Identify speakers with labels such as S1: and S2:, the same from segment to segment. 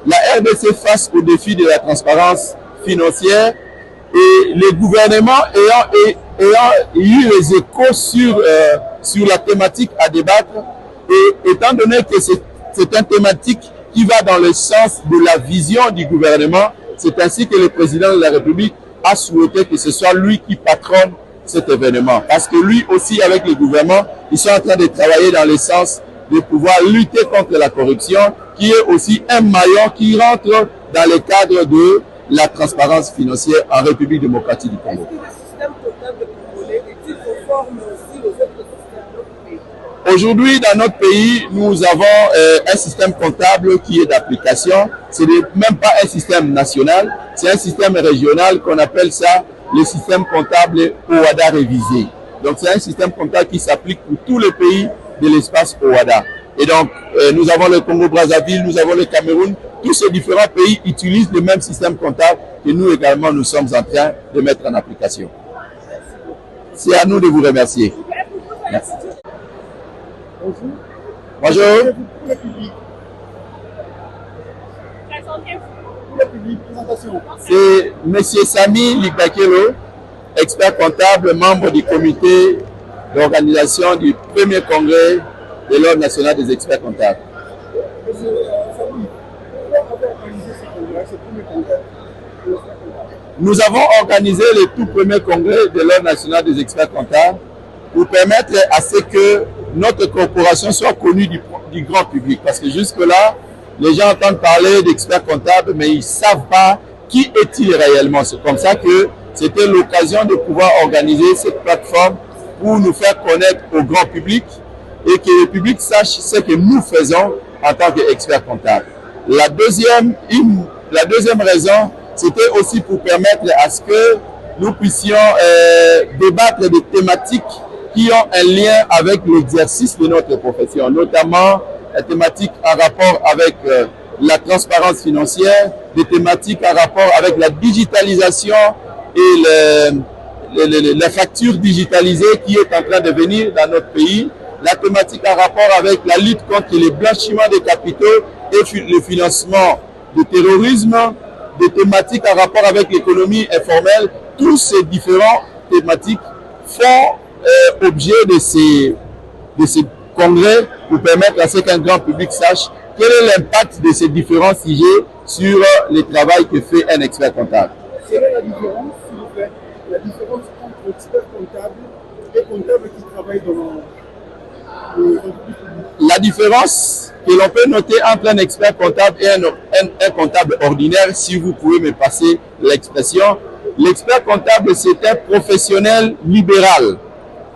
S1: la RDC face au défi de la transparence financière et les gouvernements ayant eu les échos sur la thématique à débattre, et étant donné que c'est une thématique qui va dans le sens de la vision du gouvernement, c'est ainsi que le président de la République a souhaité que ce soit lui qui patronne cet événement. Parce que lui aussi, avec le gouvernement, ils sont en train de travailler dans le sens de pouvoir lutter contre la corruption, qui est aussi un maillon qui rentre dans le cadre de la transparence financière en République démocratique du Congo.
S2: Est-ce que le système comptable congolais est-il conforme aussi aux autres systèmes de notre pays?
S1: Aujourd'hui, dans notre pays, nous avons un système comptable qui est d'application. Ce n'est même pas un système national, c'est un système régional qu'on appelle ça le système comptable OHADA révisé. Donc, c'est un système comptable qui s'applique pour tous les pays de l'espace OHADA. Et donc, nous avons le Congo-Brazzaville, nous avons le Cameroun. Tous ces différents pays utilisent le même système comptable que nous également, nous sommes en train de mettre en application. C'est à nous de vous remercier. Merci. Bonjour. C'est M. Sami Likakelo, expert comptable, membre du comité d'organisation du premier congrès de l'Ordre national des experts comptables. Nous avons organisé le tout premier congrès de l'Ordre national des experts comptables pour permettre à ce que notre corporation soit connue du grand public. Parce que jusque-là, les gens entendent parler d'experts comptables, mais ils ne savent pas qui est-il réellement. C'est comme ça que c'était l'occasion de pouvoir organiser cette plateforme pour nous faire connaître au grand public et que le public sache ce que nous faisons en tant qu'experts comptables. La deuxième raison, c'était aussi pour permettre à ce que nous puissions débattre des thématiques qui ont un lien avec l'exercice de notre profession, notamment la thématique en rapport avec la transparence financière, des thématiques en rapport avec la digitalisation et la facture digitalisée qui est en train de venir dans notre pays, la thématique en rapport avec la lutte contre le blanchiment des capitaux et le financement du terrorisme, des thématiques en rapport avec l'économie informelle. Tous ces différentes thématiques font objet de ces congrès pour permettre à ce qu'un grand public sache quel est l'impact de ces différents sujets sur le travail que fait un expert comptable.
S2: Quelle est la différence, s'il vous plaît, la différence entre expert comptable et comptable qui travaille dans le public?
S1: La différence que l'on peut noter entre un expert comptable et un comptable ordinaire, si vous pouvez me passer l'expression, l'expert comptable c'est un professionnel libéral.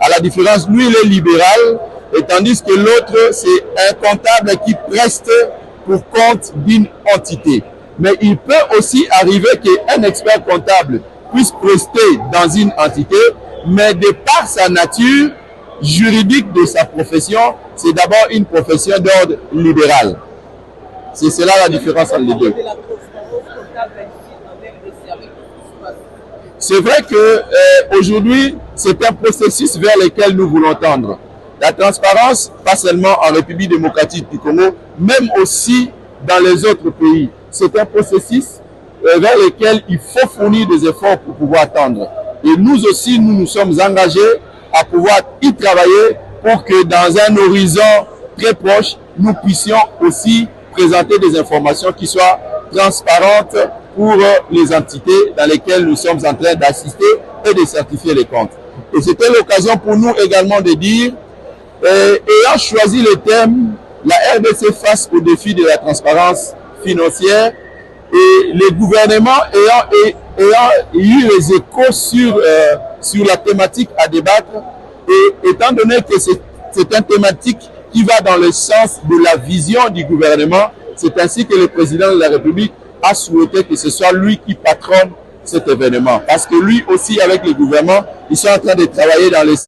S1: À la différence, lui il est libéral, et tandis que l'autre c'est un comptable qui preste pour compte d'une entité. Mais il peut aussi arriver qu'un expert comptable puisse prester dans une entité, mais de par sa nature juridique de sa profession, c'est d'abord une profession d'ordre libéral. C'est cela la différence entre les deux. C'est vrai que aujourd'hui, c'est un processus vers lequel nous voulons tendre. La transparence, pas seulement en République démocratique du Congo, même aussi dans les autres pays. C'est un processus vers lequel il faut fournir des efforts pour pouvoir tendre. Et nous aussi, nous nous sommes engagés à pouvoir y travailler pour que dans un horizon très proche, nous puissions aussi présenter des informations qui soient transparentes pour les entités dans lesquelles nous sommes en train d'assister et de certifier les comptes. Et c'était l'occasion pour nous également de dire, ayant choisi le thème, la RDC face au défi de la transparence financière, et les gouvernements ayant eu les échos sur la thématique à débattre, et étant donné que c'est une thématique qui va dans le sens de la vision du gouvernement, c'est ainsi que le président de la République a souhaité que ce soit lui qui patronne cet événement. Parce que lui aussi, avec le gouvernement, ils sont en train de travailler dans les